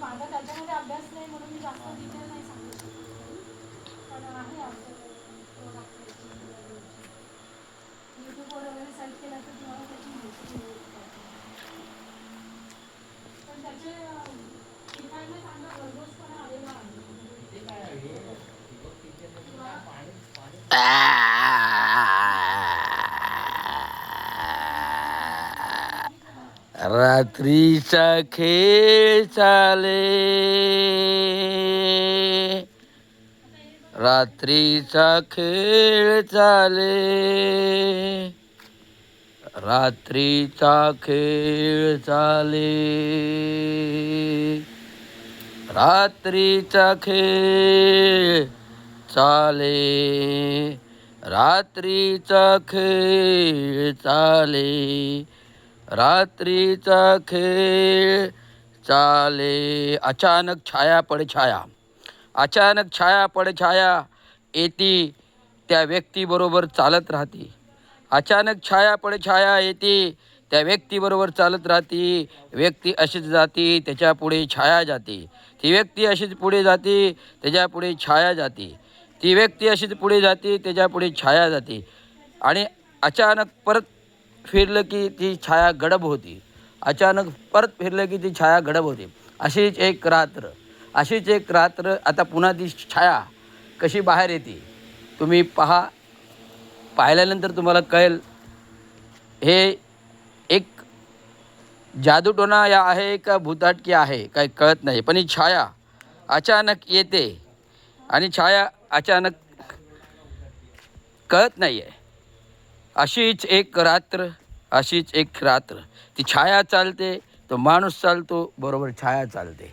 माझा त्याच्यामध्ये अभ्यास नाही म्हणून मी जास्त डिटेल नाही सांगू शकत, पण आहे आमच्याकडे प्रोडक्ट यूट्यूबवर वगैरे सर्च केलं तर तुम्हाला त्याची माहिती मिळेल. पण त्याचे शिकायला चांगला भरघोसपणा आलेला आहे. रात्रीचा खेळ चाले, रात्रीचा खेळ चाले, रात्रीचा खेळ चाले, रात्रीचा खेळ चाले, रात्रीचा खेळ चाले, रात्रीचा खेळ चाले. अचानक छाया पडछाया, अचानक छाया पडछाया येती त्या व्यक्तीबरोबर चालत राहते. अचानक छाया पडछाया येते त्या व्यक्तीबरोबर चालत राहते. व्यक्ती अशीच जाते, त्याच्या पुढे छाया जाते. ती व्यक्ती अशीच पुढे जाते, त्याच्या पुढे छाया जाते. ती व्यक्ती अशीच पुढे जाते, त्याच्या पुढे छाया जाते. आणि अचानक परत फिरलं की ती छाया गडप होती. अचानक परत फिरलं की ती छाया गडप होती. अशीच एक रात्र, अशीच एक रात्र. आता पुन्हा ती छाया कशी बाहेर येते तुम्ही पहा. पाहिल्यानंतर तुम्हाला कळेल हे एक जादूटोणा या आहे का भूताटकी आहे काही कळत नाही. पण ही छाया अचानक येते आणि छाया अचानक कळत नाही आहे. अशीच एक रात्र, अशीच एक रात्र. ती छाया चालते, तो माणूस चालतो, बरोबर छाया चालते.